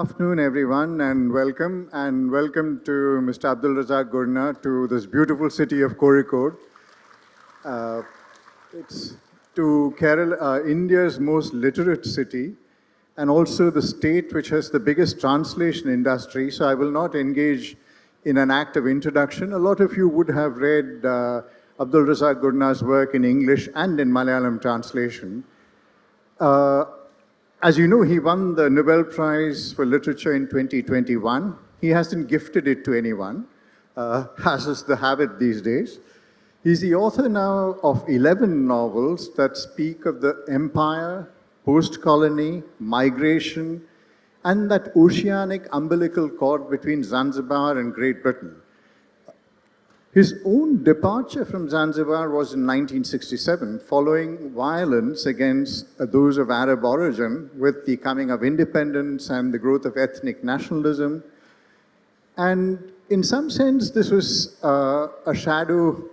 afternoon, everyone, and welcome. And welcome to Mr. Abdulrazak Gurnah to this beautiful city of Kozhikode. It's to Kerala, India's most literate city, and also the state which has the biggest translation industry. So I will not engage in an act of introduction. A lot of you would have read Abdulrazak Gurnah's work in English and in Malayalam translation. As you know, he won the Nobel Prize for Literature in 2021. He hasn't gifted it to anyone, as is the habit these days. He's the author now of 11 novels that speak of the empire, post-colony, migration, and that oceanic umbilical cord between Zanzibar and Great Britain. His own departure from Zanzibar was in 1967, following violence against those of Arab origin with the coming of independence and the growth of ethnic nationalism. And in some sense, this was a shadow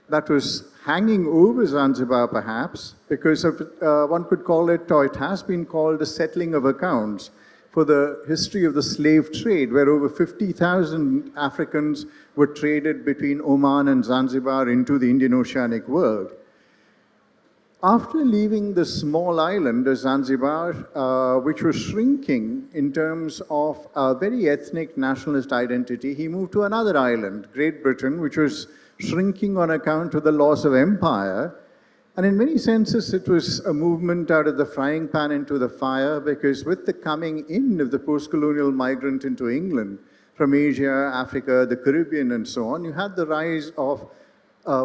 that was hanging over Zanzibar, perhaps, because of, one could call it, or it has been called, the settling of accounts for the history of the slave trade, where over 50,000 Africans were traded between Oman and Zanzibar into the Indian Oceanic world. After leaving the small island of Zanzibar, which was shrinking in terms of a very ethnic nationalist identity, he moved to another island, Great Britain, which was shrinking on account of the loss of empire. And in many senses, it was a movement out of the frying pan into the fire, because with the coming in of the post-colonial migrant into England from Asia, Africa, the Caribbean, and so on, you had the rise of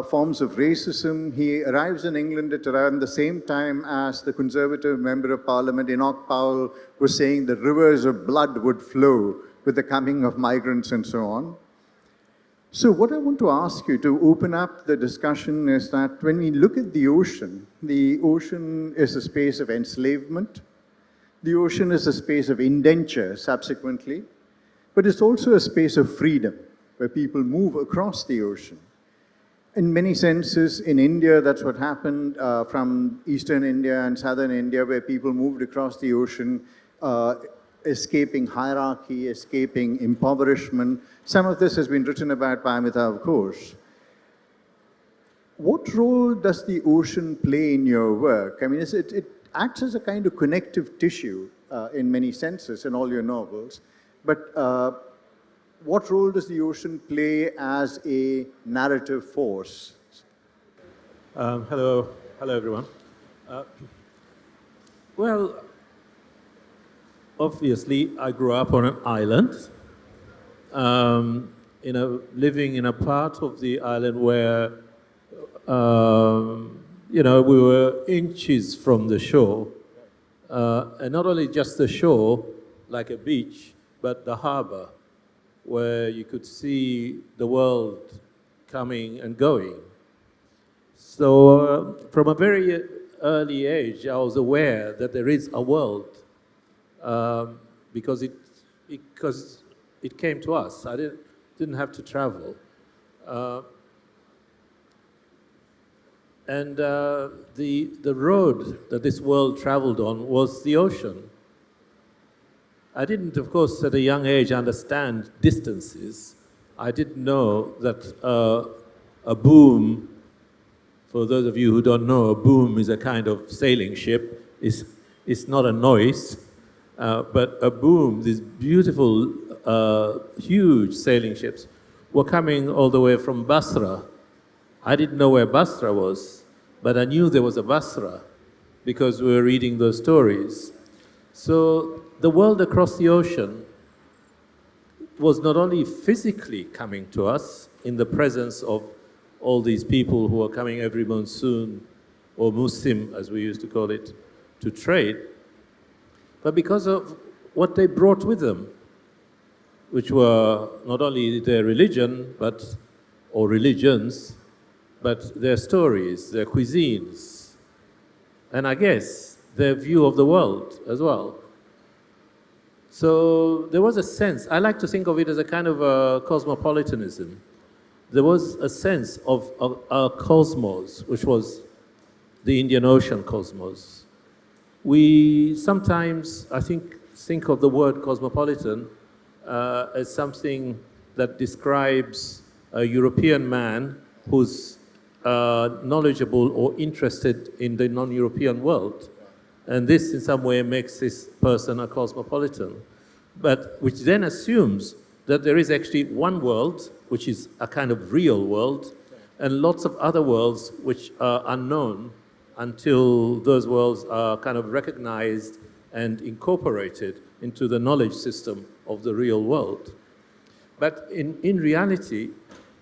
forms of racism. He arrives in England at around the same time as the Conservative Member of Parliament, Enoch Powell, was saying the rivers of blood would flow with the coming of migrants and so on. So what I want to ask you to open up the discussion is that when we look at the ocean is a space of enslavement. The ocean is a space of indenture subsequently, but it's also a space of freedom where people move across the ocean. In many senses, in India, that's what happened from Eastern India and Southern India, where people moved across the ocean, escaping hierarchy, escaping impoverishment. Some of this has been written about by Amitav, of course. What role does the ocean play in your work? I mean, it acts as a kind of connective tissue in many senses in all your novels, but what role does the ocean play as a narrative force? Hello everyone. Well, obviously, I grew up on an island, living in a part of the island where, we were inches from the shore, and not only just the shore, like a beach, but the harbor, where you could see the world coming and going. So from a very early age, I was aware that there is a world, because it came to us. I didn't have to travel. And the road that this world traveled on was the ocean. I didn't, of course, at a young age understand distances. I didn't know that a boom, for those of you who don't know, a boom is a kind of sailing ship. It's not a noise. But a boom, these beautiful, huge sailing ships, were coming all the way from Basra. I didn't know where Basra was, but I knew there was a Basra because we were reading those stories. So the world across the ocean was not only physically coming to us in the presence of all these people who were coming every monsoon, or musim, as we used to call it, to trade, but because of what they brought with them, which were not only their religion, or religions, but their stories, their cuisines, and I guess their view of the world as well. So there was a sense, I like to think of it as a kind of a cosmopolitanism. There was a sense of a cosmos, which was the Indian Ocean cosmos. We sometimes, I think think of the word cosmopolitan as something that describes a European man who's knowledgeable or interested in the non-European world. And this, in some way, makes this person a cosmopolitan. But which then assumes that there is actually one world, which is a kind of real world, and lots of other worlds which are unknown until those worlds are kind of recognized and incorporated into the knowledge system of the real world. But in reality,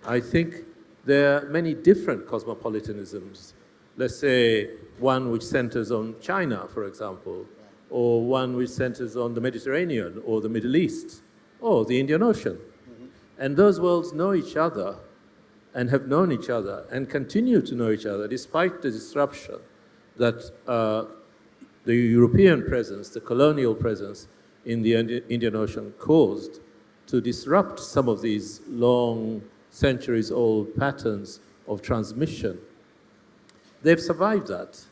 I think there are many different cosmopolitanisms. Let's say one which centers on China, for example, or one which centers on the Mediterranean, or the Middle East, or the Indian Ocean. And those worlds know each other, and have known each other, and continue to know each other, despite the disruption that the European presence, the colonial presence in the Indian Ocean caused to disrupt some of these long, centuries-old patterns of transmission. They've survived that.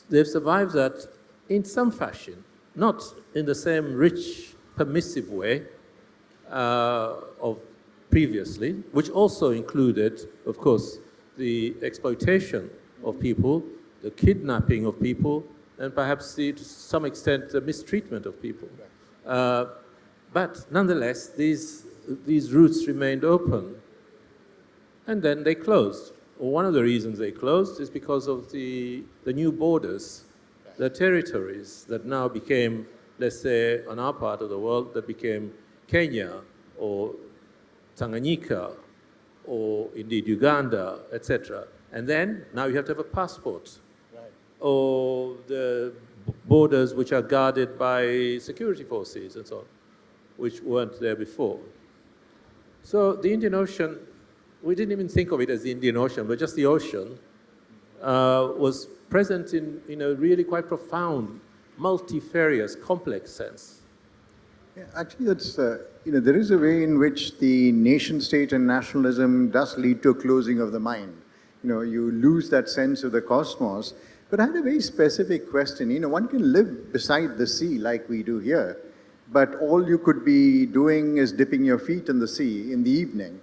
They've survived that in some fashion, not in the same rich, permissive way of previously, which also included, of course, the exploitation of people, the kidnapping of people, and perhaps to some extent the mistreatment of people. But nonetheless, these routes remained open. And then they closed. One of the reasons they closed is because of the new borders, the territories that now became, let's say, on our part of the world, that became Kenya or Tanganyika or indeed Uganda, etc. And then now you have to have a passport. Right. Or the borders which are guarded by security forces and so on, which weren't there before. So the Indian Ocean, we didn't even think of it as the Indian Ocean, but just the ocean was present in a really quite profound, multifarious, complex sense. Yeah, actually, that's, there is a way in which the nation state and nationalism does lead to a closing of the mind. You lose that sense of the cosmos. But I had a very specific question. One can live beside the sea like we do here, but all you could be doing is dipping your feet in the sea in the evening.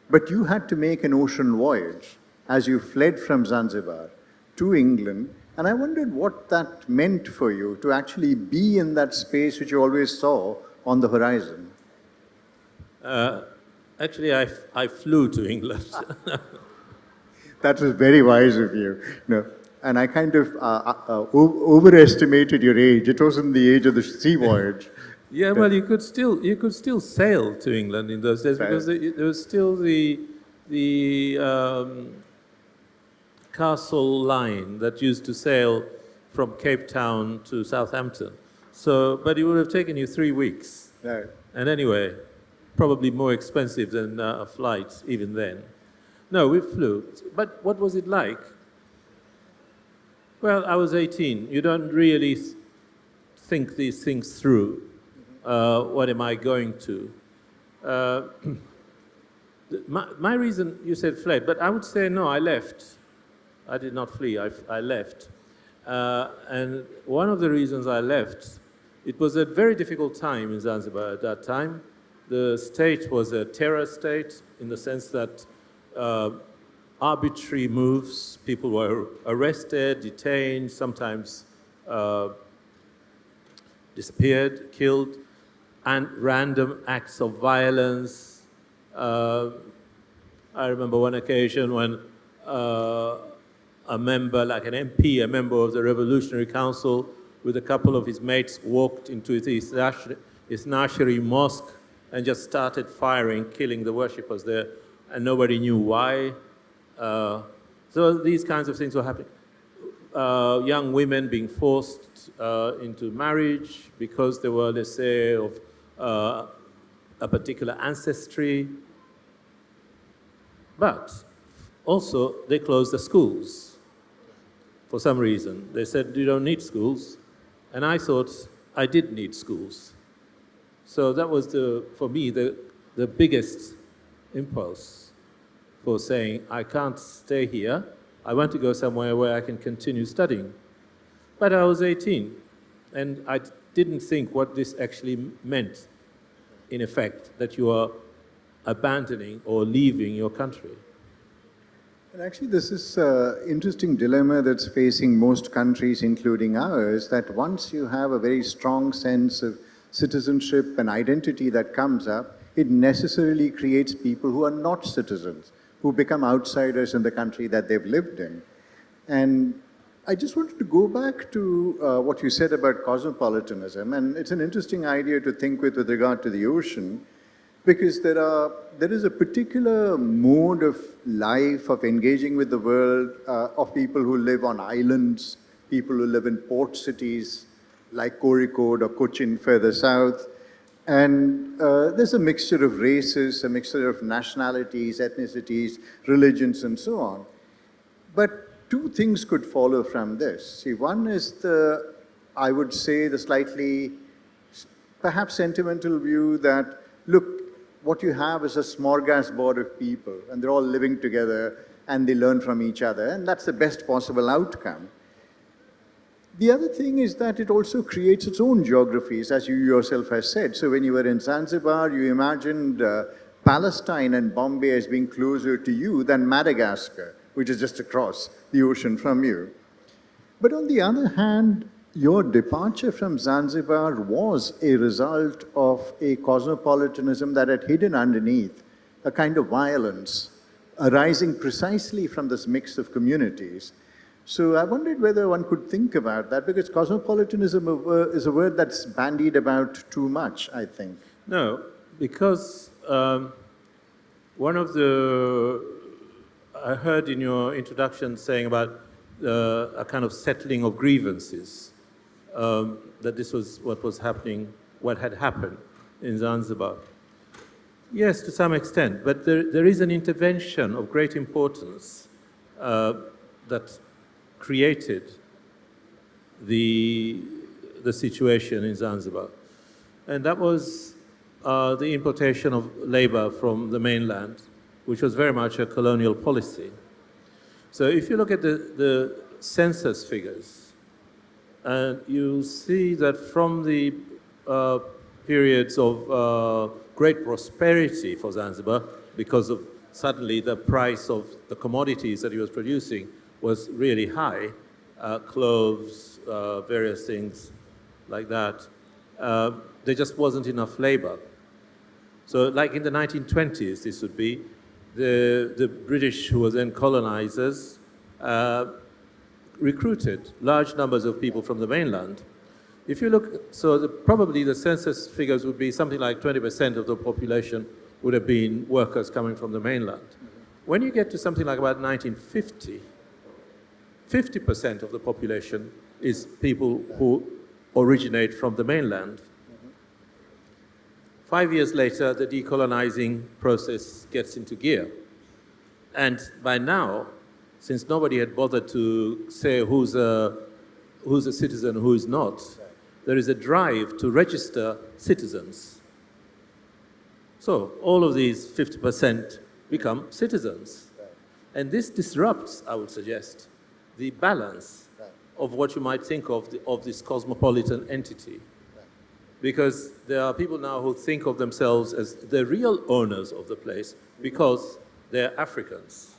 But you had to make an ocean voyage as you fled from Zanzibar to England. And I wondered what that meant for you to actually be in that space which you always saw on the horizon. Actually, I flew to England. That was very wise of you. And I kind of overestimated your age. It wasn't the age of the sea voyage. Yeah, well, you could still sail to England in those days because there was still the castle line that used to sail from Cape Town to Southampton. So, but it would have taken you 3 weeks. Right. And anyway, probably more expensive than a flight even then. No, we flew. But what was it like? Well, I was 18. You don't really think these things through. What am I going to? My reason, you said fled, but I would say no, I left. I did not flee, I left. And one of the reasons I left, it was a very difficult time in Zanzibar at that time. The state was a terror state in the sense that arbitrary moves, people were arrested, detained, sometimes disappeared, killed, and random acts of violence. I remember one occasion when a member, like an MP, a member of the Revolutionary Council, with a couple of his mates, walked into the Isnashiri Mosque and just started firing, killing the worshippers there, and nobody knew why. So these kinds of things were happening. Young women being forced into marriage because they were, let's say, of a particular ancestry. But also, they closed the schools for some reason. They said, you don't need schools. And I thought I did need schools. So that was, for me, the biggest impulse for saying, I can't stay here. I want to go somewhere where I can continue studying. But I was 18, and I didn't think what this actually meant, in effect, that you are abandoning or leaving your country. And actually, this is an interesting dilemma that's facing most countries, including ours, that once you have a very strong sense of citizenship and identity that comes up, it necessarily creates people who are not citizens, who become outsiders in the country that they've lived in. And I just wanted to go back to what you said about cosmopolitanism, and it's an interesting idea to think with regard to the ocean, because there is a particular mode of life, of engaging with the world, of people who live on islands, people who live in port cities like Kozhikode or Cochin further south. And there's a mixture of races, a mixture of nationalities, ethnicities, religions, and so on. But two things could follow from this. See, one is I would say, the slightly, perhaps sentimental view that, look, what you have is a smorgasbord of people, and they're all living together, and they learn from each other, and that's the best possible outcome. The other thing is that it also creates its own geographies, as you yourself have said. So when you were in Zanzibar, you imagined Palestine and Bombay as being closer to you than Madagascar, which is just across the ocean from you. But on the other hand, your departure from Zanzibar was a result of a cosmopolitanism that had hidden underneath a kind of violence arising precisely from this mix of communities. So I wondered whether one could think about that, because cosmopolitanism is a word that's bandied about too much, I think. No, because one of I heard in your introduction saying about a kind of settling of grievances, that this was what was happening, what had happened in Zanzibar. Yes, to some extent, but there is an intervention of great importance that created the situation in Zanzibar. And that was the importation of labor from the mainland, which was very much a colonial policy. So if you look at the census figures, and you'll see that from the periods of great prosperity for Zanzibar, because of suddenly the price of the commodities that he was producing was really high, cloves, various things like that, there just wasn't enough labor. So like in the 1920s, this would be, the British, who were then colonizers, recruited large numbers of people from the mainland. If you look, so probably the census figures would be something like 20% of the population would have been workers coming from the mainland. When you get to something like about 1950, 50% of the population is people who originate from the mainland. 5 years later, the decolonizing process gets into gear. And by now, since nobody had bothered to say who's a citizen, who is not, there is a drive to register citizens. So all of these 50% become citizens. And this disrupts, I would suggest, the balance of what you might think of this cosmopolitan entity. Because there are people now who think of themselves as the real owners of the place because they're Africans.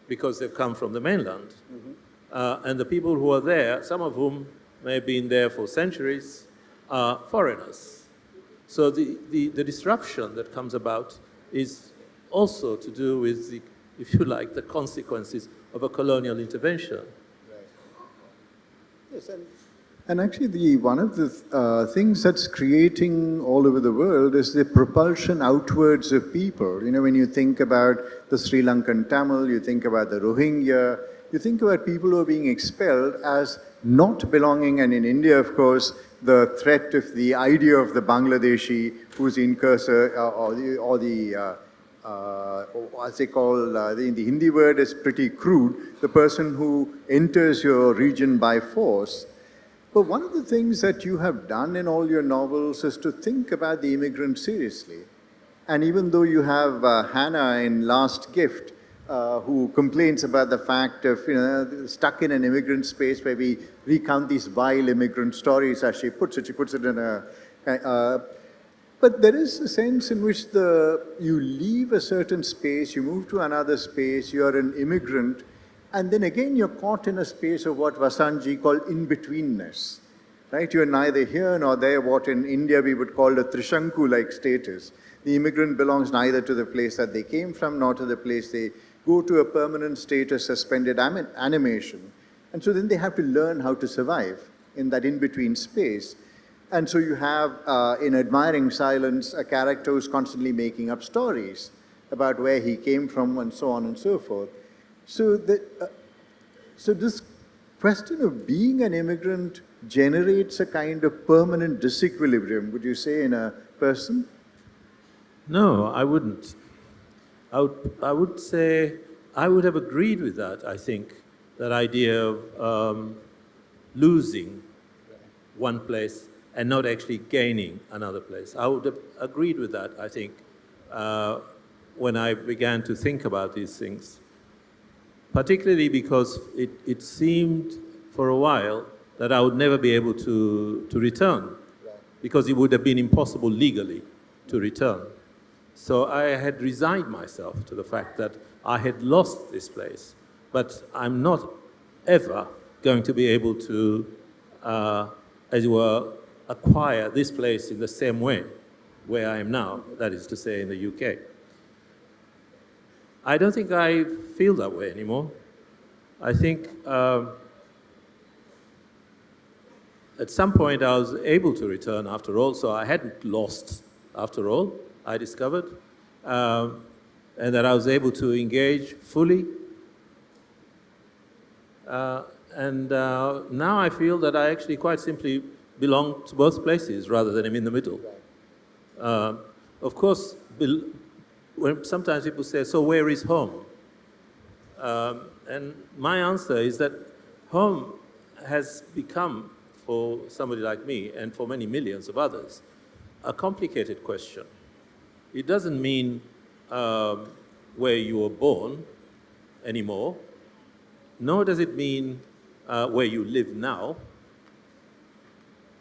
Because they've come from the mainland. And the people who are there, some of whom may have been there for centuries, are foreigners. So the disruption that comes about is also to do with, if you like, the consequences of a colonial intervention. Yes, and actually one of the things that's creating all over the world is the propulsion outwards of people. You know, when you think about the Sri Lankan Tamil, you think about the Rohingya, you think about people who are being expelled as not belonging, and in India, of course, the threat of the idea of the Bangladeshi who's incursor, as they call, the Hindi word is pretty crude, the person who enters your region by force. But one of the things that you have done in all your novels is to think about the immigrant seriously. And even though you have Hannah in Last Gift, who complains about the fact of, stuck in an immigrant space where we recount these vile immigrant stories, as she puts it. She puts it in but there is a sense in which you leave a certain space, you move to another space, you're an immigrant, and then again you're caught in a space of what Vasantji called in-betweenness. Right? You're neither here nor there, what in India we would call a Trishanku-like status. The immigrant belongs neither to the place that they came from nor to the place they go to, a permanent state of suspended animation. And so then they have to learn how to survive in that in-between space. And so you have, in Admiring Silence, a character who's constantly making up stories about where he came from and so on and so forth. So, so this question of being an immigrant generates a kind of permanent disequilibrium, would you say, in a person? No, I wouldn't. I would say I would have agreed with that, I think, that idea of losing one place and not actually gaining another place. I would have agreed with that, I think, when I began to think about these things, particularly because it seemed for a while that I would never be able to return, because it would have been impossible legally to return. So I had resigned myself to the fact that I had lost this place, but I'm not ever going to be able to, as it were, acquire this place in the same way where I am now, that is to say in the UK. I don't think I feel that way anymore. I think at some point I was able to return after all, so I hadn't lost after all, I discovered, and that I was able to engage fully. And now I feel that I actually quite simply belong to both places rather than I'm in the middle. Of course, when sometimes people say, so where is home? And my answer is that home has become, for somebody like me and for many millions of others, a complicated question. It doesn't mean where you were born anymore, nor does it mean where you live now.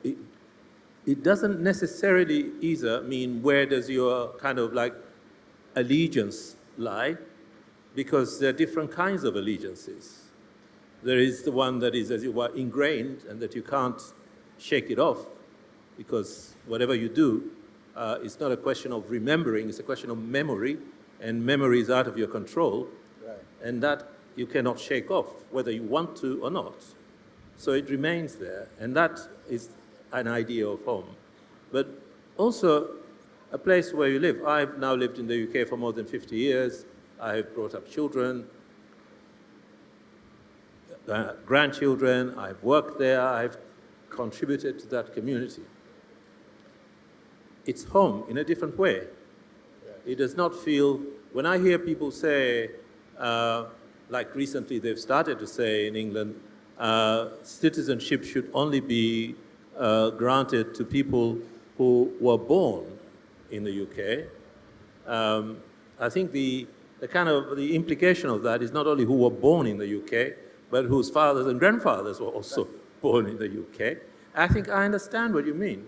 It doesn't necessarily either mean where does your kind of like allegiance lie, because there are different kinds of allegiances. There is the one that is, as it were, ingrained and that you can't shake it off, because whatever you do, it's not a question of remembering, it's a question of memory, and memory is out of your control, and that you cannot shake off, whether you want to or not. So it remains there, and that is an idea of home. But also a place where you live. I've now lived in the UK for more than 50 years. I have brought up children, grandchildren. I've worked there. I've contributed to that community. It's home in a different way. It does not feel, when I hear people say, like recently they've started to say in England, citizenship should only be granted to people who were born in the UK. I think the implication of that is not only who were born in the UK, but whose fathers and grandfathers were also born in the UK. I think I understand what you mean,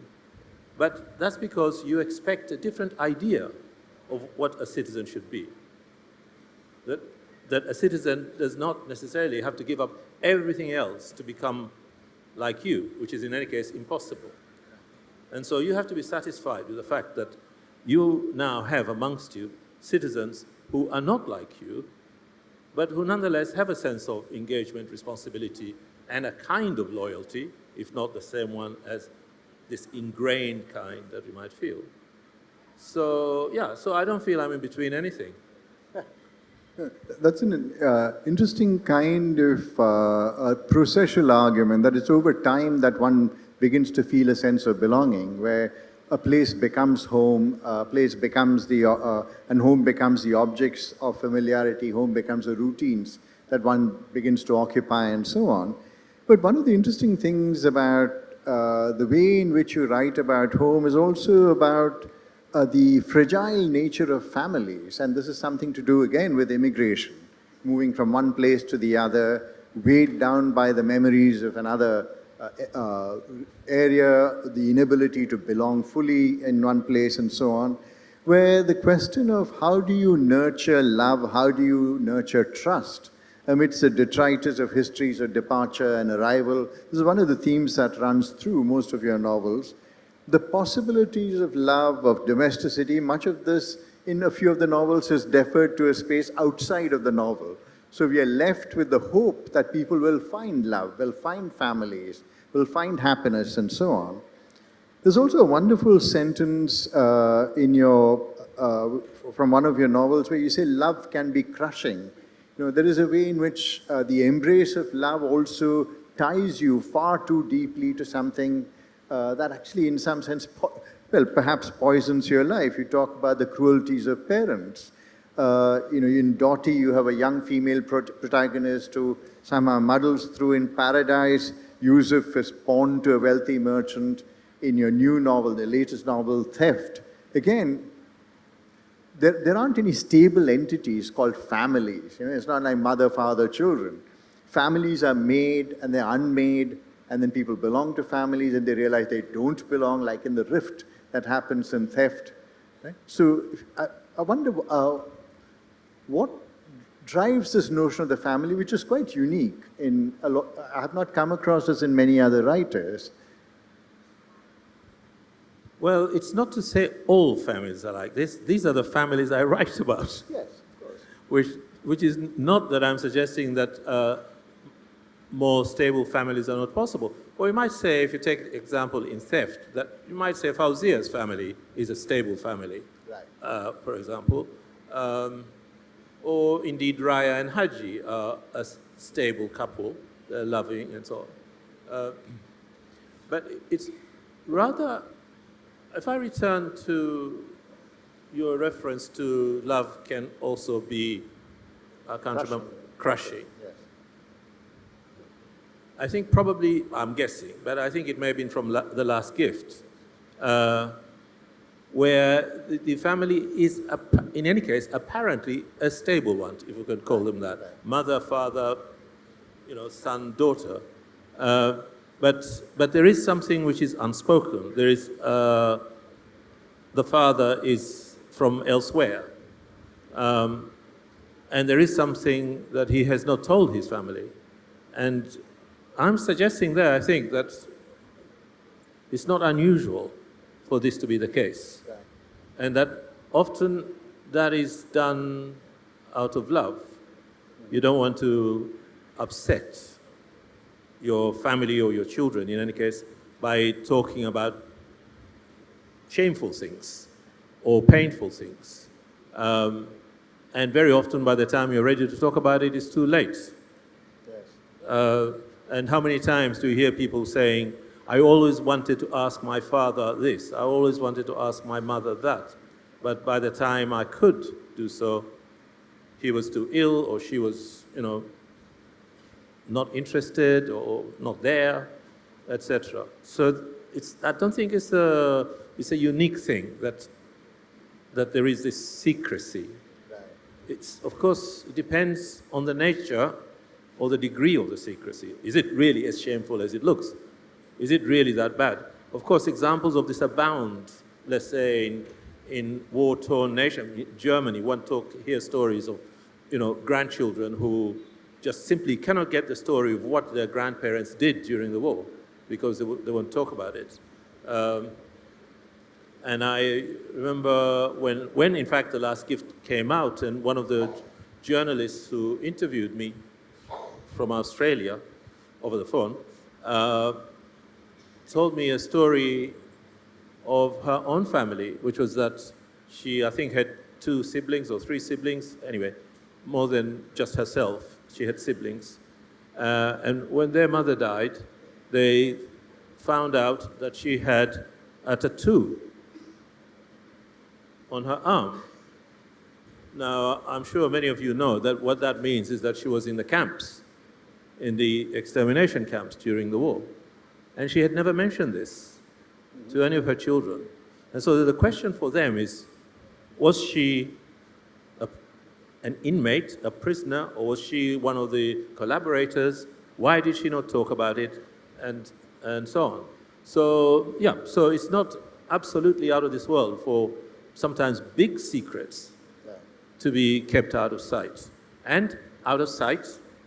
but that's because you expect a different idea of what a citizen should be. That a citizen does not necessarily have to give up everything else to become like you, which is in any case impossible. And so you have to be satisfied with the fact that you now have amongst you citizens who are not like you, but who nonetheless have a sense of engagement, responsibility, and a kind of loyalty, if not the same one as this ingrained kind that we might feel. So, yeah, so I don't feel I'm in between anything. That's an interesting kind of a processual argument, that it's over time that one begins to feel a sense of belonging, where a place becomes home, a place becomes and home becomes the objects of familiarity, home becomes the routines that one begins to occupy and so on. But one of the interesting things about the way in which you write about home is also about the fragile nature of families, and this is something to do again with immigration. moving from one place to the other, weighed down by the memories of another area, the inability to belong fully in one place and so on, where the question of how do you nurture love, how do you nurture trust amidst the detritus of histories of departure and arrival. This is one of the themes that runs through most of your novels. The possibilities of love, of domesticity, much of this in a few of the novels is deferred to a space outside of the novel. So we are left with the hope that people will find love, will find families, will find happiness and so on. There's also a wonderful sentence in from one of your novels where you say love can be crushing. There is a way in which the embrace of love also ties you far too deeply to something that actually in some sense, perhaps poisons your life. You talk about the cruelties of parents. In Doughty, you have a young female protagonist who somehow muddles through in paradise. Yusuf is pawned to a wealthy merchant. In your new novel, the latest novel, Theft, again, there aren't any stable entities called families. It's not like mother, father, children. Families are made and they're unmade, and then people belong to families and they realize they don't belong, like in the rift that happens in Theft. Right? So I wonder what drives this notion of the family, which is quite unique. I have not come across this in many other writers. Well, it's not to say all families are like this. These are the families I write about. Yes, of course. Which is not that I'm suggesting that more stable families are not possible. Or you might say, if you take the example in Theft, that you might say Fauzia's family is a stable family, right. For example. Or indeed Raya and Haji are a stable couple, they're loving and so on. But it's rather, if I return to your reference to love can also be, I can't remember, crushing. Yes. I think probably, I'm guessing, but I think it may have been from The Last Gift, where the family is, in any case, apparently a stable one, if we could call them that. Mother, father, son, daughter. But there is something which is unspoken. There is, the father is from elsewhere. And there is something that he has not told his family. And I'm suggesting there, I think, that it's not unusual for this to be the case. Right. And that often that is done out of love. You don't want to upset your family or your children, in any case, by talking about shameful things or painful things. And very often, by the time you're ready to talk about it, it's too late. Yes. And how many times do you hear people saying, I always wanted to ask my father this, I always wanted to ask my mother that, but by the time I could do so, he was too ill, or she was, not interested, or not there, etc. So I don't think it's a unique thing that there is this secrecy. Right. Of course, it depends on the nature or the degree of the secrecy. Is it really as shameful as it looks? Is it really that bad? Of course, examples of this abound. Let's say in war-torn nation, Germany, one hears stories of, grandchildren who just simply cannot get the story of what their grandparents did during the war because they won't talk about it. And I remember when in fact The Last Gift came out, and one of the journalists who interviewed me from Australia over the phone told me a story of her own family, which was that she, I think, had 2 siblings or 3 siblings, anyway, more than just herself. She had siblings. And when their mother died, they found out that she had a tattoo on her arm. Now, I'm sure many of you know that what that means is that she was in the camps, in the extermination camps during the war. And she had never mentioned this to any of her children. And so the question for them is, was she an inmate, a prisoner, or was she one of the collaborators? Why did she not talk about it? And so on. So, yeah, so it's not absolutely out of this world for sometimes big secrets to be kept out of sight. And out of sight,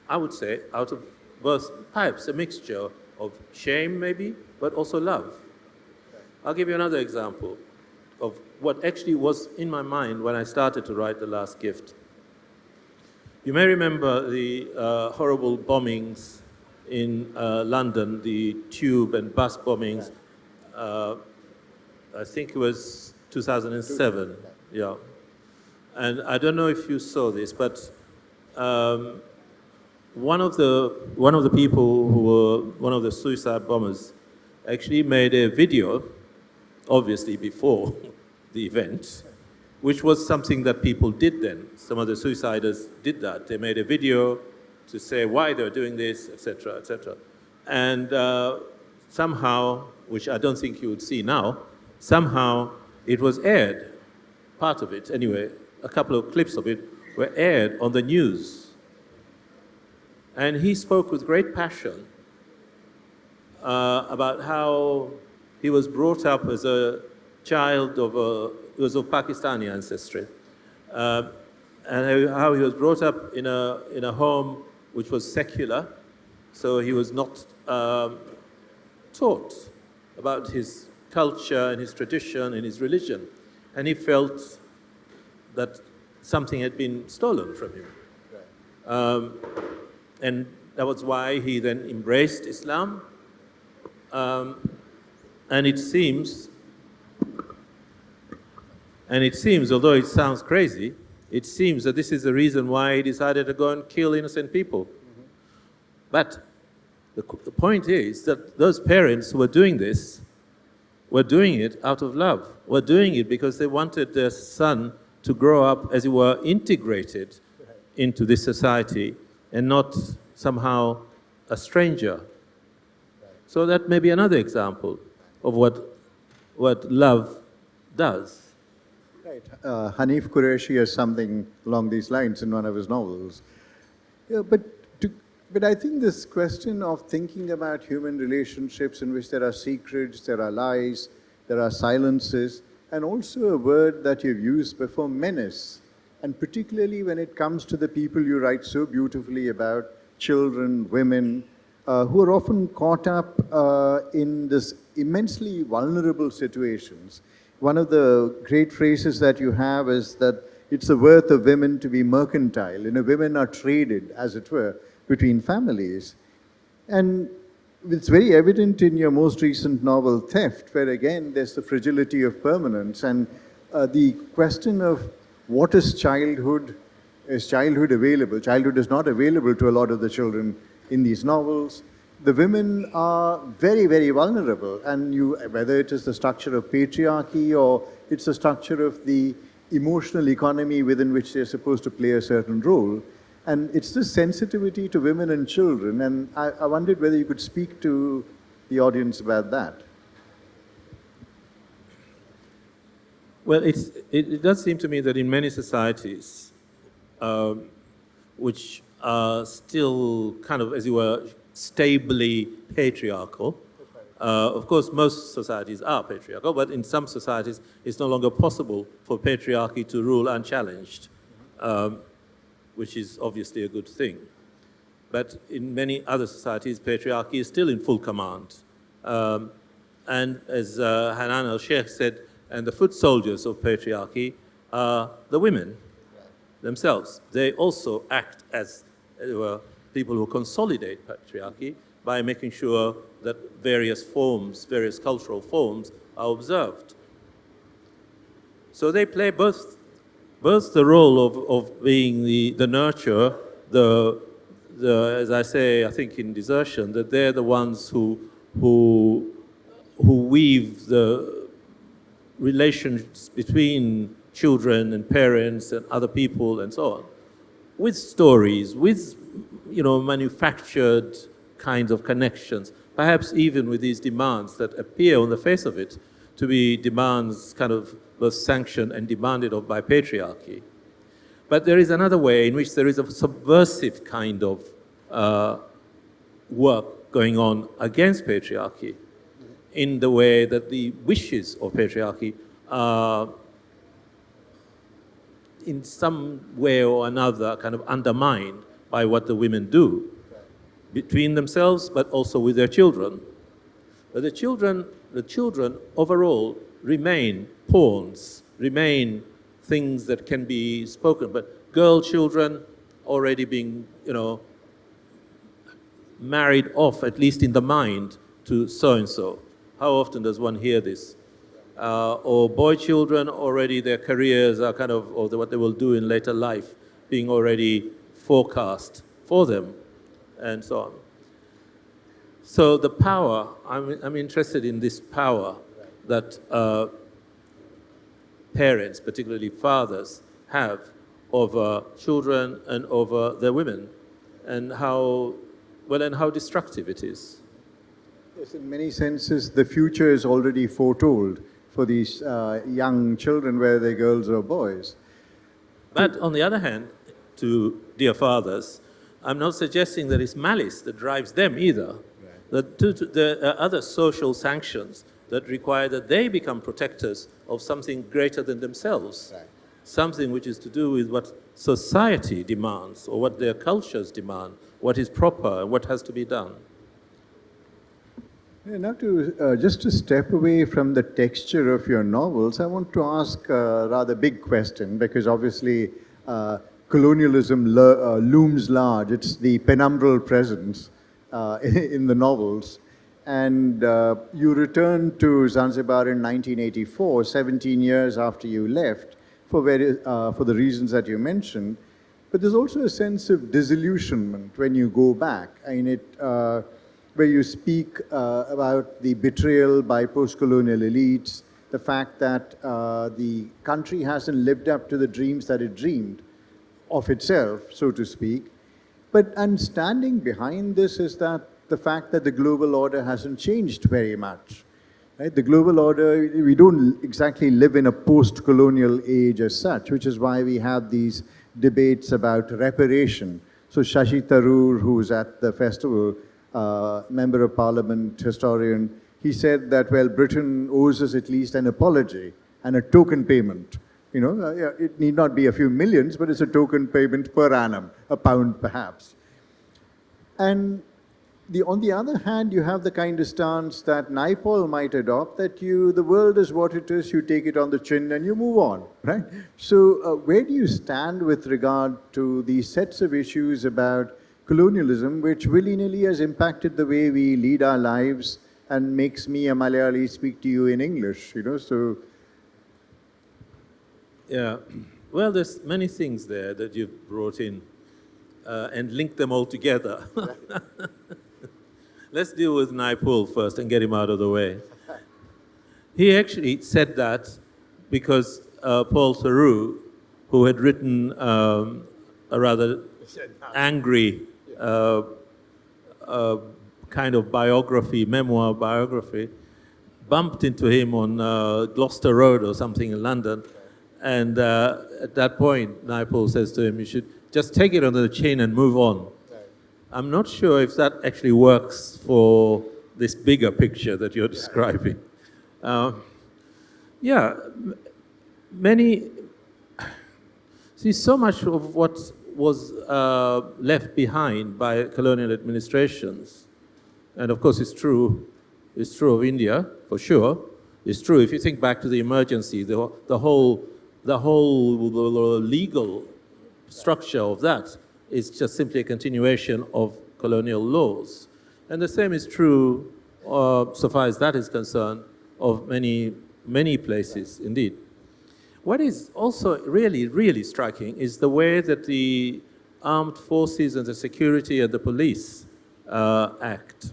I would say, out of both, perhaps a mixture of shame maybe, but also love. I'll give you another example of what actually was in my mind when I started to write The Last Gift. You may remember the horrible bombings in London, the tube and bus bombings. I think it was 2007, yeah. And I don't know if you saw this, but one of the people who were one of the suicide bombers actually made a video, obviously before the event, which was something that people did then. Some of the suiciders did that. They made a video to say why they're doing this, etc., etc. And somehow, which I don't think you would see now, somehow it was aired, part of it anyway, a couple of clips of it were aired on the news. And he spoke with great passion about how he was brought up as a child he was of Pakistani ancestry, and how he was brought up in a home which was secular, so he was not taught about his culture and his tradition and his religion, and he felt that something had been stolen from him. And that was why he then embraced Islam. And it seems, although it sounds crazy, it seems that this is the reason why he decided to go and kill innocent people. Mm-hmm. But the point is that those parents who were doing this were doing it out of love, were doing it because they wanted their son to grow up, as it were, integrated into this society and not somehow a stranger. So that may be another example of what love does. Right. Hanif Qureshi has something along these lines in one of his novels. Yeah, but I think this question of thinking about human relationships in which there are secrets, there are lies, there are silences, and also a word that you've used before, menace. And particularly when it comes to the people you write so beautifully about, children, women, who are often caught up in this immensely vulnerable situations. One of the great phrases that you have is that it's the worth of women to be mercantile. You know, women are traded, as it were, between families. And it's very evident in your most recent novel, Theft, where again, there's the fragility of permanence and the question of what is childhood? Is childhood available? Childhood is not available to a lot of the children in these novels. The women are very, very vulnerable, and whether it is the structure of patriarchy or it's the structure of the emotional economy within which they're supposed to play a certain role. And it's this sensitivity to women and children, and I wondered whether you could speak to the audience about that. Well, it does seem to me that in many societies, which are still kind of, as it were, stably patriarchal. Of course, most societies are patriarchal, but in some societies, it's no longer possible for patriarchy to rule unchallenged, which is obviously a good thing. But in many other societies, patriarchy is still in full command. And as Hanan al-Sheikh said, and the foot soldiers of patriarchy are the women themselves. They also act as people who consolidate patriarchy by making sure that various cultural forms are observed. So they play both the role of being the nurturer, as I say, I think in Desertion, that they're the ones who weave the relations between children and parents and other people and so on, with stories, with manufactured kinds of connections, perhaps even with these demands that appear on the face of it to be demands kind of both sanctioned and demanded of by patriarchy. But there is another way in which there is a subversive kind of work going on against patriarchy, in the way that the wishes of patriarchy are in some way or another kind of undermined by what the women do between themselves, but also with their children. But the children overall remain pawns, remain things that can be spoken. But girl children already being, married off, at least in the mind, to so-and-so. How often does one hear this? Or boy children, already their careers are kind of, or what they will do in later life, being already forecast for them, and so on. So the power, I'm interested in this power that parents, particularly fathers, have over children and over their women, and how destructive it is. Yes, in many senses, the future is already foretold for these young children, whether they're girls or boys. But on the other hand, to dear fathers, I'm not suggesting that it's malice that drives them either. Right. There are other social sanctions that require that they become protectors of something greater than themselves. Right. Something which is to do with what society demands, or what their cultures demand, what is proper, what has to be done. Yeah, now just to step away from the texture of your novels, I want to ask a rather big question, because obviously colonialism looms large. It's the penumbral presence in the novels. And you returned to Zanzibar in 1984, 17 years after you left, for the reasons that you mentioned. But there's also a sense of disillusionment when you go back. I mean, where you speak about the betrayal by post-colonial elites, the fact that the country hasn't lived up to the dreams that it dreamed of itself, so to speak. And standing behind this is that the fact that the global order hasn't changed very much. Right? The global order, we don't exactly live in a post-colonial age as such, which is why we have these debates about reparation. So Shashi Tharoor, who's at the festival, Member of Parliament, historian, he said that, well, Britain owes us at least an apology and a token payment. It need not be a few millions, but it's a token payment per annum, £1 perhaps. And on the other hand, you have the kind of stance that Naipaul might adopt, that the world is what it is, you take it on the chin and you move on, right? So where do you stand with regard to these sets of issues about colonialism, which willy-nilly has impacted the way we lead our lives and makes me, a Malayali, speak to you in English, so... Yeah, well, there's many things there that you've brought in and linked them all together. Let's deal with Naipaul first and get him out of the way. He actually said that because Paul Theroux, who had written a rather angry kind of biography, memoir biography, bumped into him on Gloucester Road or something in London. And at that point, Naipaul says to him, you should just take it under the chin and move on. I'm not sure if that actually works for this bigger picture that you're describing. So much of what was left behind by colonial administrations, and of course it's true of India, for sure. It's true, if you think back to the emergency, the whole legal structure of that is just simply a continuation of colonial laws. And the same is true, so far as that is concerned, of many, many places, indeed. What is also really, really striking is the way that the armed forces and the security and the police act.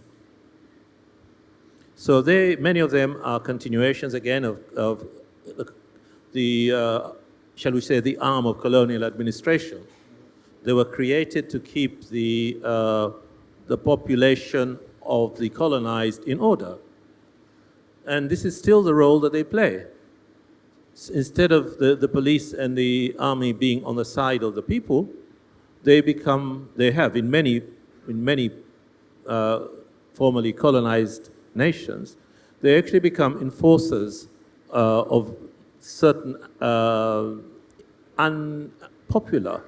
So many of them are continuations, again, of the shall we say, the arm of colonial administration. They were created to keep the population of the colonized in order. And this is still the role that they play. instead of the police and the army being on the side of the people, they have in many formerly colonized nations, they actually become enforcers of certain unpopular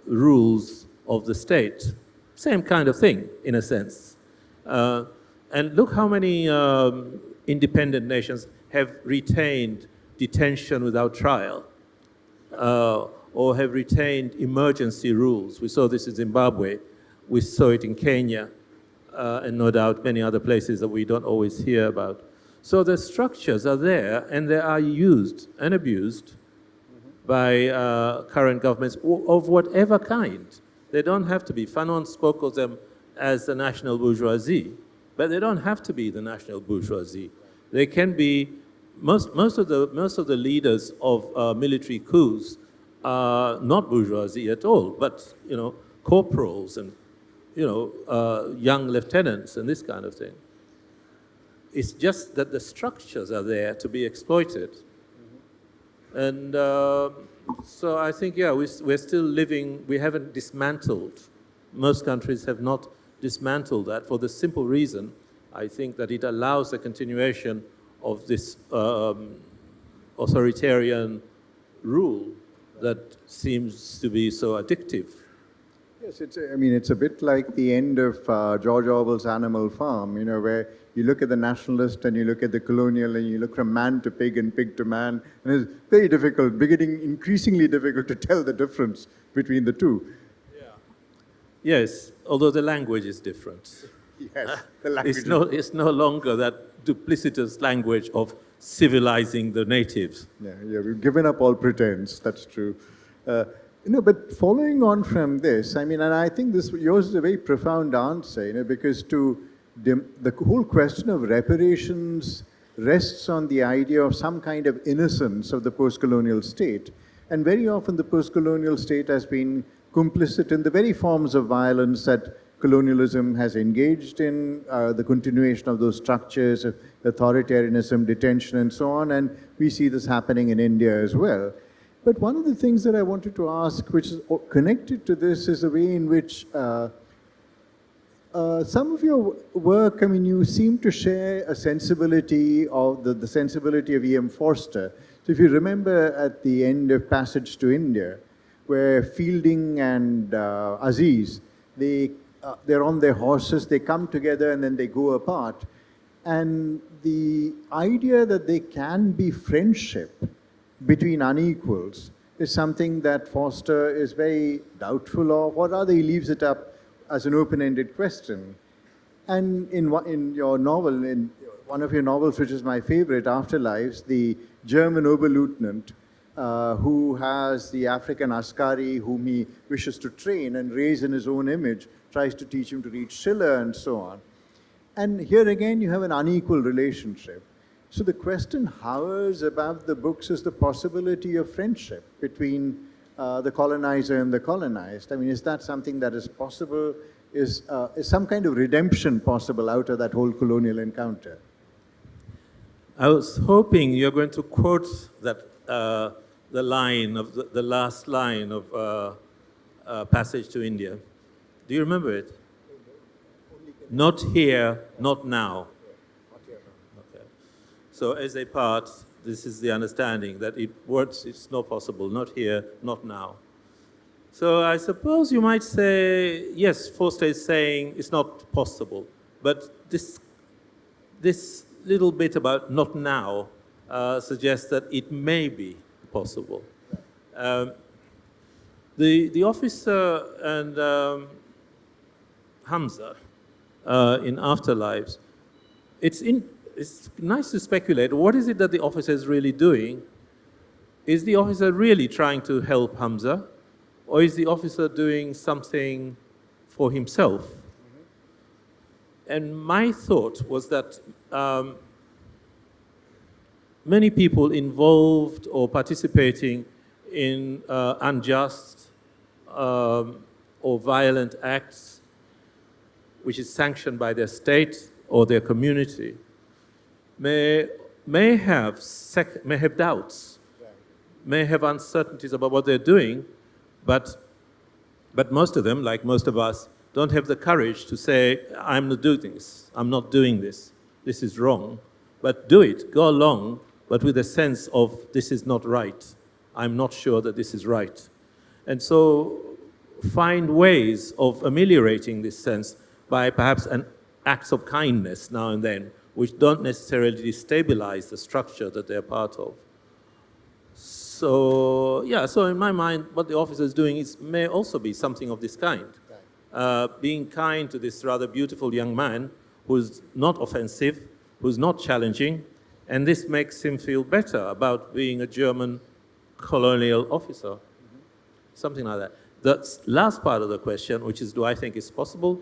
rules of the state. Same kind of thing, in a sense. And look how many independent nations have retained detention without trial, or have retained emergency rules. We saw this in Zimbabwe. We saw it in Kenya, and no doubt many other places that we don't always hear about. So the structures are there, and they are used and abused by current governments of whatever kind. They don't have to be. Fanon spoke of them as the national bourgeoisie, but they don't have to be the national bourgeoisie. They can be, most of the leaders of military coups are not bourgeoisie at all, but corporals and young lieutenants and this kind of thing. It's just that the structures are there to be exploited. And so I think, yeah, we're still living, we haven't dismantled. Most countries have not dismantled that for the simple reason, I think, that it allows the continuation of this authoritarian rule that seems to be so addictive. Yes, it's a bit like the end of George Orwell's Animal Farm, where you look at the nationalist and you look at the colonial and you look from man to pig and pig to man, and it's very difficult, beginning increasingly difficult to tell the difference between the two. Yeah. Yes, although the language is different. Yes, the language. It's no longer that duplicitous language of civilizing the natives. Yeah, we've given up all pretense, that's true. But following on from this, and I think yours is a very profound answer, because the whole question of reparations rests on the idea of some kind of innocence of the post-colonial state. And very often the post-colonial state has been complicit in the very forms of violence that colonialism has engaged in, the continuation of those structures of authoritarianism, detention, and so on. And we see this happening in India as well. But one of the things that I wanted to ask, which is connected to this, is the way in which some of your work, you seem to share a sensibility of the sensibility of E.M. Forster. So if you remember at the end of Passage to India, where Fielding and Aziz, they're on their horses, they come together and then they go apart. And the idea that there can be friendship between unequals is something that Forster is very doubtful of, or rather he leaves it up as an open-ended question. And in your novel, in one of your novels, which is my favorite, Afterlives, the German Oberleutnant who has the African Askari whom he wishes to train and raise in his own image, tries to teach him to read Schiller and so on. And here again, you have an unequal relationship. So the question hovers above the books is the possibility of friendship between the colonizer and the colonized. Is that something that is possible? Is some kind of redemption possible out of that whole colonial encounter? I was hoping you're going to quote that the line of the last line of Passage to India. Do you remember it? Not here, not now. Okay. So as they part, this is the understanding that it's not possible, not here, not now. So I suppose you might say, yes, Forster is saying it's not possible, but this little bit about not now suggests that it may be possible. The officer and Hamza in Afterlives, it's nice to speculate. What is it that the officer is really doing? Is the officer really trying to help Hamza? Or is the officer doing something for himself? Mm-hmm. And my thought was that many people involved or participating in unjust or violent acts, which is sanctioned by their state or their community, may may have doubts, may have uncertainties about what they're doing, but most of them, like most of us, don't have the courage to say, I'm not doing this, I'm not doing this, this is wrong. But do it, go along, but with a sense of this is not right. I'm not sure that this is right. And so find ways of ameliorating this sense by perhaps acts of kindness now and then, which don't necessarily destabilize the structure that they're part of. So, yeah, so in my mind, what the officer is doing may also be something of this kind. Being kind to this rather beautiful young man who's not offensive, who's not challenging, and this makes him feel better about being a German colonial officer. Something like that. The last part of the question, which is, do I think it's possible?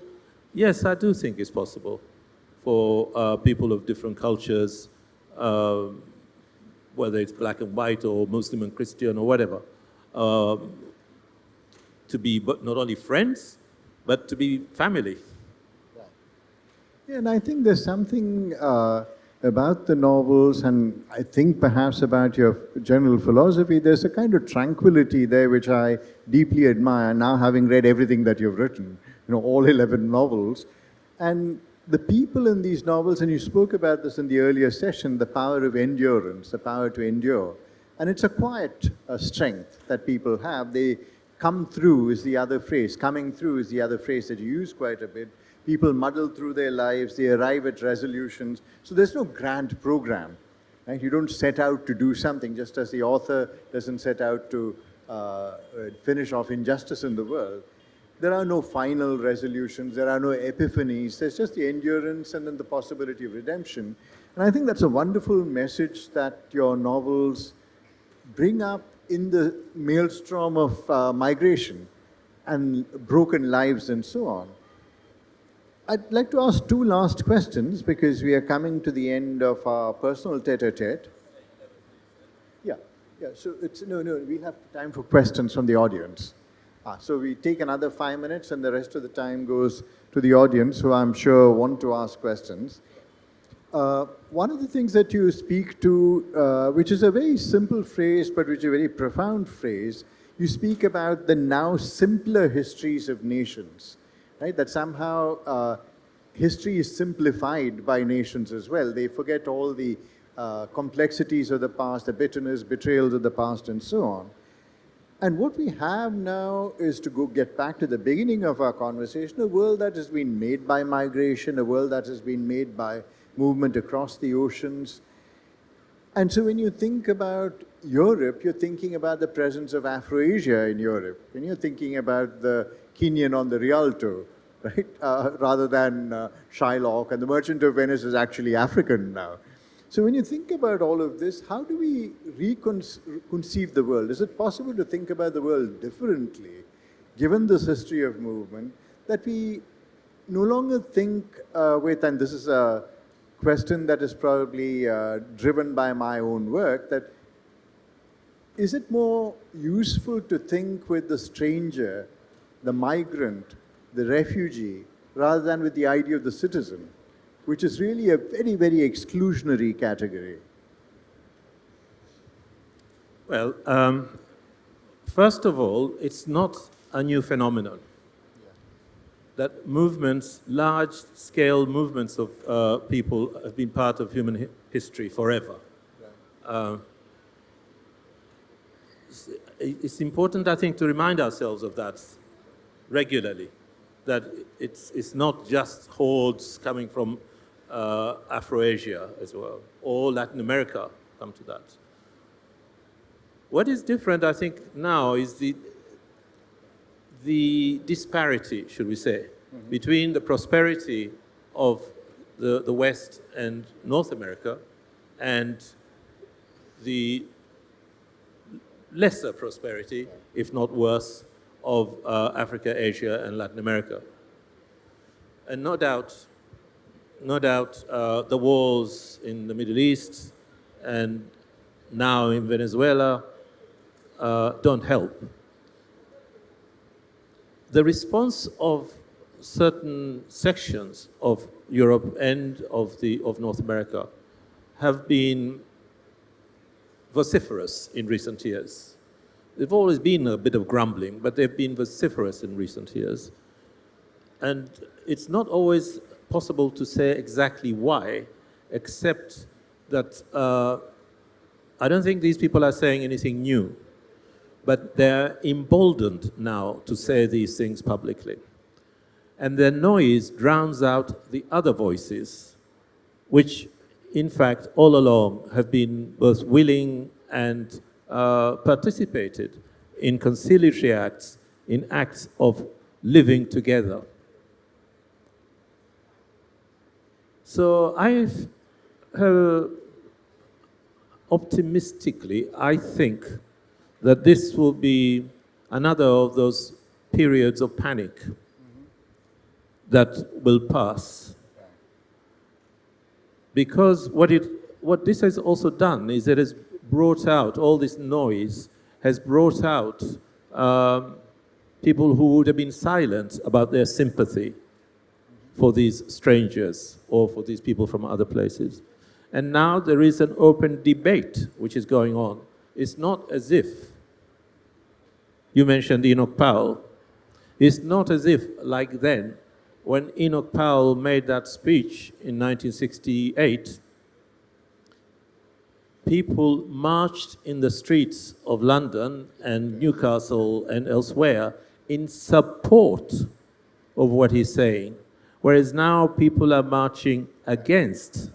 Yes, I do think it's possible for people of different cultures, whether it's black and white or Muslim and Christian or whatever, to be not only friends, but to be family. Right. Yeah, and I think there's something about the novels, and I think perhaps about your general philosophy, there's a kind of tranquility there which I deeply admire, now having read everything that you've written, all 11 novels. And the people in these novels, and you spoke about this in the earlier session, the power of endurance, the power to endure. And it's a quiet strength that people have. They come through is the other phrase. Coming through is the other phrase that you use quite a bit. People muddle through their lives, they arrive at resolutions. So there's no grand program. Right? You don't set out to do something, just as the author doesn't set out to finish off injustice in the world. There are no final resolutions, there are no epiphanies, there's just the endurance and then the possibility of redemption. And I think that's a wonderful message that your novels bring up in the maelstrom of migration and broken lives and so on. I'd like to ask two last questions because we are coming to the end of our personal tete-a-tete. Yeah, so we'll have time for questions from the audience. So we take another 5 minutes and the rest of the time goes to the audience who I'm sure want to ask questions. One of the things that you speak to, which is a very simple phrase but which is a very profound phrase, you speak about the now simpler histories of nations. Right? That somehow history is simplified by nations as well. They forget all the complexities of the past, the bitterness, betrayals of the past, and so on. And what we have now is to get back to the beginning of our conversation, a world that has been made by migration, a world that has been made by movement across the oceans. And so when you think about Europe, you're thinking about the presence of Afro-Asia in Europe. When you're thinking about the Kenyan on the Rialto, right? Rather than Shylock, and the Merchant of Venice is actually African now. So when you think about all of this, how do we conceive the world? Is it possible to think about the world differently, given this history of movement, that we no longer think with, and this is a question that is probably driven by my own work, that is it more useful to think with the stranger, the migrant, the refugee, rather than with the idea of the citizen, which is really a very, very exclusionary category? Well, first of all, it's not a new phenomenon. That movements, large-scale movements of people have been part of human history forever. It's important, I think, to remind ourselves of that regularly, that it's not just hordes coming from Afro-Asia as well, or Latin America come to that. What is different, I think, now is the disparity, should we say, between the prosperity of the West and North America and the lesser prosperity, if not worse, of Africa, Asia, and Latin America. And no doubt, the wars in the Middle East and now in Venezuela don't help. The response of certain sections of Europe and of North America have been vociferous in recent years. There's always been a bit of grumbling, but they've been vociferous in recent years. And it's not always possible to say exactly why, except that I don't think these people are saying anything new, but they're emboldened now to say these things publicly. And their noise drowns out the other voices, which, in fact, all along have been both willing and participated in conciliatory acts, in acts of living together. So optimistically, I think that this will be another of those periods of panic that will pass. Because what this has also done is it has brought out, all this noise has brought out people who would have been silent about their sympathy for these strangers or for these people from other places. And now there is an open debate which is going on. It's not as if, you mentioned Enoch Powell, it's not as if, like then, when Enoch Powell made that speech in 1968, people marched in the streets of London and Newcastle and elsewhere in support of what he's saying, whereas now people are marching against.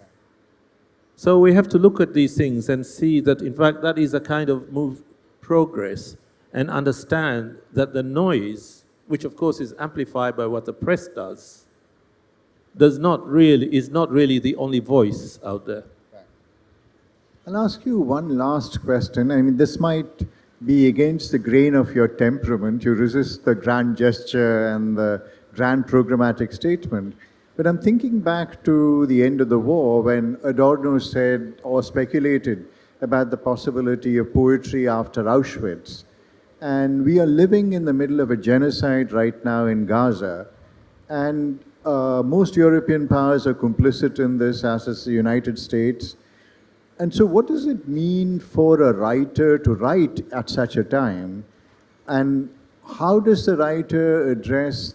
So we have to look at these things and see that, in fact, that is a kind of progress, and understand that the noise, which of course is amplified by what the press does, is not really the only voice out there. I'll ask you one last question. I mean, this might be against the grain of your temperament. You resist the grand gesture and the grand programmatic statement. But I'm thinking back to the end of the war when Adorno said or speculated about the possibility of poetry after Auschwitz. And we are living in the middle of a genocide right now in Gaza. And most European powers are complicit in this, as is the United States. And so what does it mean for a writer to write at such a time? And how does the writer address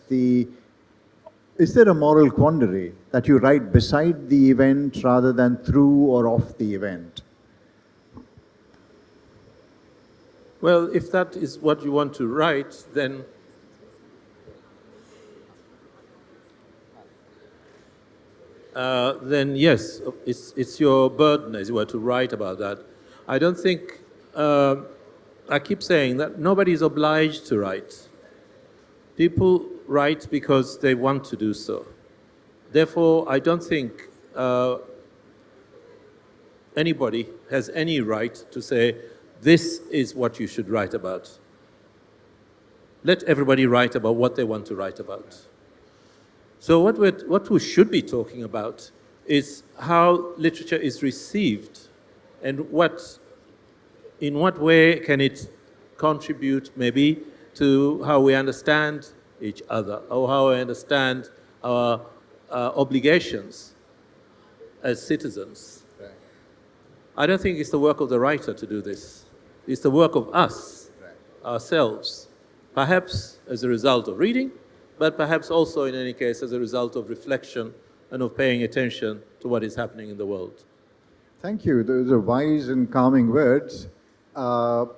is there a moral quandary that you write beside the event rather than through or off the event? Well, if that is what you want to write, then yes, it's your burden, as you were, to write about that. I don't think, I keep saying that nobody is obliged to write. People write because they want to do so. Therefore, I don't think anybody has any right to say, this is what you should write about. Let everybody write about what they want to write about. So what we should be talking about is how literature is received and in what way can it contribute maybe to how we understand each other, or how we understand our obligations as citizens. Right. I don't think it's the work of the writer to do this. It's the work of us, ourselves, perhaps as a result of reading, but perhaps also, in any case, as a result of reflection and of paying attention to what is happening in the world. Thank you. Those are wise and calming words.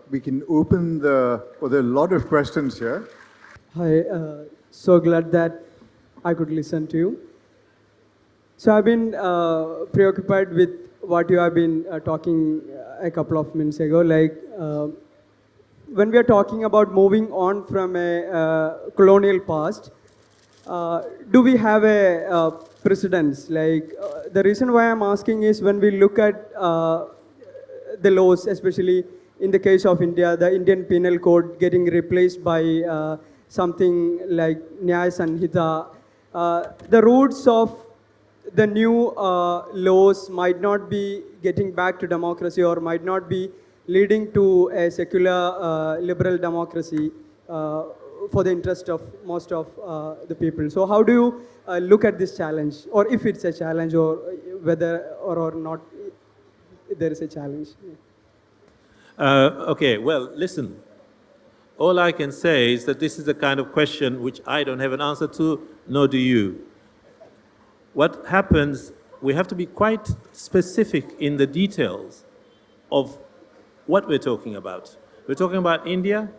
We can open there are a lot of questions here. Hi, so glad that I could listen to you. So I've been preoccupied with what you have been talking a couple of minutes ago, like when we are talking about moving on from a colonial past, do we have a precedence? Like the reason why I'm asking is when we look at the laws, especially in the case of India, the Indian Penal Code getting replaced by something like Nyaya Sanhita, the roots of the new laws might not be getting back to democracy or might not be leading to a secular liberal democracy for the interest of most of the people. So how do you look at this challenge, or if it's a challenge, or whether or not there is a challenge. Okay, well, listen. All I can say is that this is the kind of question which I don't have an answer to, nor do you. What happens, we have to be quite specific in the details of what we're talking about. We're talking about India.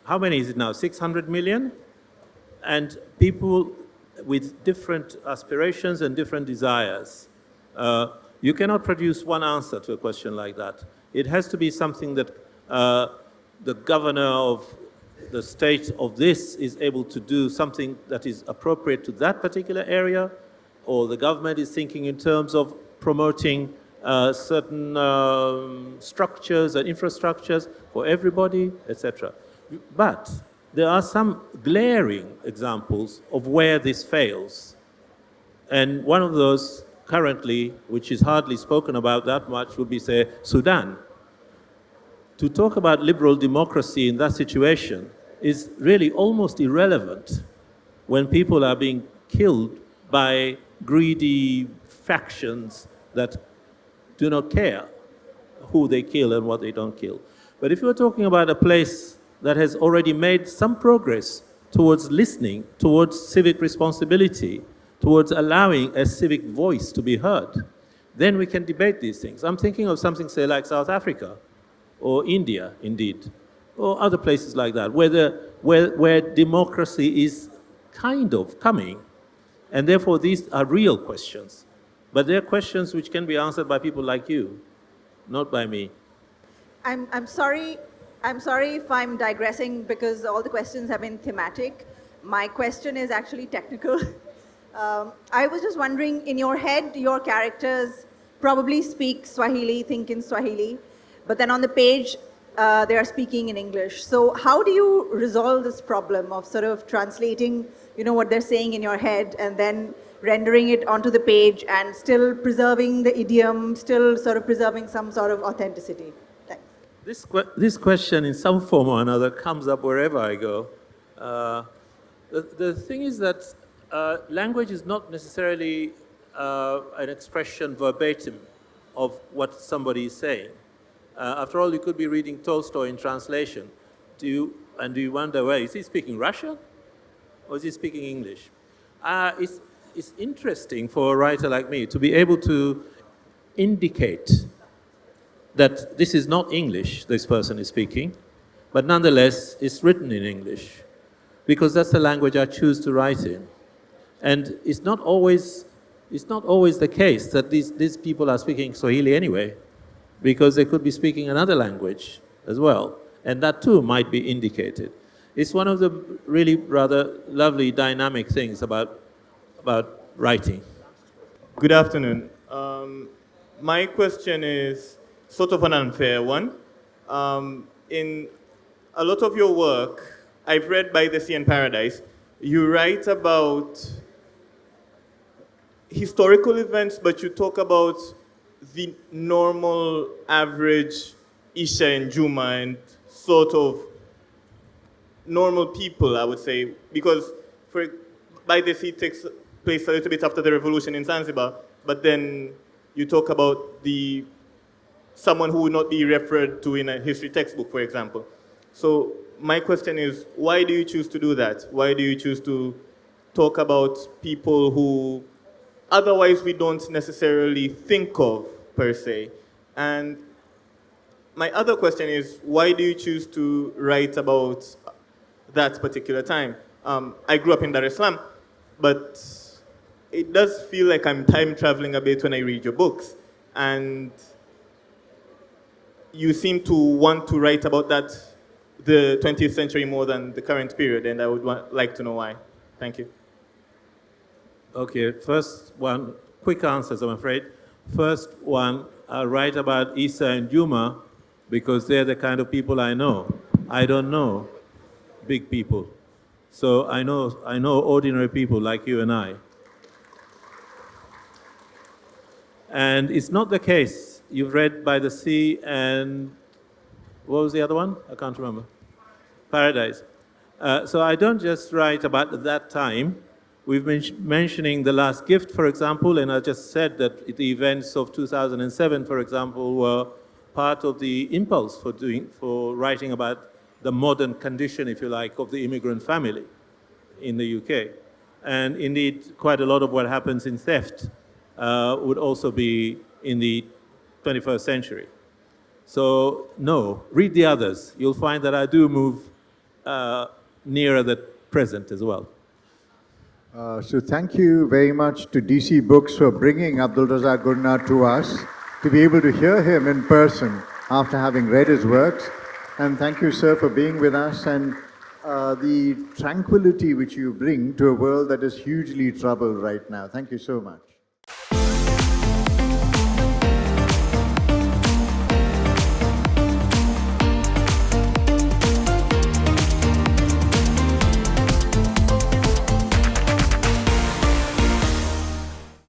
How many is it now? 600 million? And people with different aspirations and different desires. You cannot produce one answer to a question like that. It has to be something that the governor of the state of this is able to do something that is appropriate to that particular area, or the government is thinking in terms of promoting certain structures and infrastructures for everybody, etc. But there are some glaring examples of where this fails. And one of those currently, which is hardly spoken about that much, would be, say, Sudan. To talk about liberal democracy in that situation is really almost irrelevant when people are being killed by greedy factions that do not care who they kill and what they don't kill. But if you're talking about a place that has already made some progress towards listening, towards civic responsibility, towards allowing a civic voice to be heard, then we can debate these things. I'm thinking of something, say, like South Africa, or India, indeed, or other places like that, where democracy is kind of coming, and therefore these are real questions. But they're questions which can be answered by people like you, not by me. I'm sorry if I'm digressing because all the questions have been thematic. My question is actually technical. I was just wondering, in your head, your characters probably speak Swahili, think in Swahili, but then on the page, they are speaking in English. So how do you resolve this problem of sort of translating, what they're saying in your head and then rendering it onto the page and still preserving the idiom, still sort of preserving some sort of authenticity? Thanks. This question, in some form or another, comes up wherever I go. The thing is that language is not necessarily an expression verbatim of what somebody is saying. After all, you could be reading Tolstoy in translation. Do you wonder, well, is he speaking Russian or is he speaking English? It's interesting for a writer like me to be able to indicate that this is not English this person is speaking, but nonetheless it's written in English, because that's the language I choose to write in. And it's not always the case that these people are speaking Swahili anyway, because they could be speaking another language as well, and that too might be indicated. It's one of the really rather lovely dynamic things about writing. Good afternoon. My question is sort of an unfair one. In a lot of your work, I've read By the Sea and Paradise, you write about historical events, but you talk about the normal, average Isha and Juma and sort of normal people, I would say, because By the Sea takes place a little bit after the revolution in Zanzibar, but then you talk about someone who would not be referred to in a history textbook, for example. So my question is, why do you choose to do that? Why do you choose to talk about people who otherwise we don't necessarily think of, per se? And my other question is, why do you choose to write about that particular time? I grew up in Dar es Salaam, but it does feel like I'm time traveling a bit when I read your books. And you seem to want to write about the 20th century more than the current period, and I would like to know why. Thank you. Okay, first one, quick answers, I'm afraid. First one, I'll write about Isa and Juma because they're the kind of people I know. I don't know big people. So I know ordinary people like you and I. And it's not the case. You've read By the Sea and what was the other one? I can't remember. Paradise. So I don't just write about that time. We've been mentioning The Last Gift, for example, and I just said that the events of 2007, for example, were part of the impulse for writing about the modern condition, if you like, of the immigrant family in the UK. And indeed, quite a lot of what happens in theft would also be in the 21st century. So no, read the others. You'll find that I do move nearer the present as well. So thank you very much to DC Books for bringing Abdulrazak Gurnah to us, to be able to hear him in person after having read his works. And thank you, sir, for being with us and the tranquility which you bring to a world that is hugely troubled right now. Thank you so much.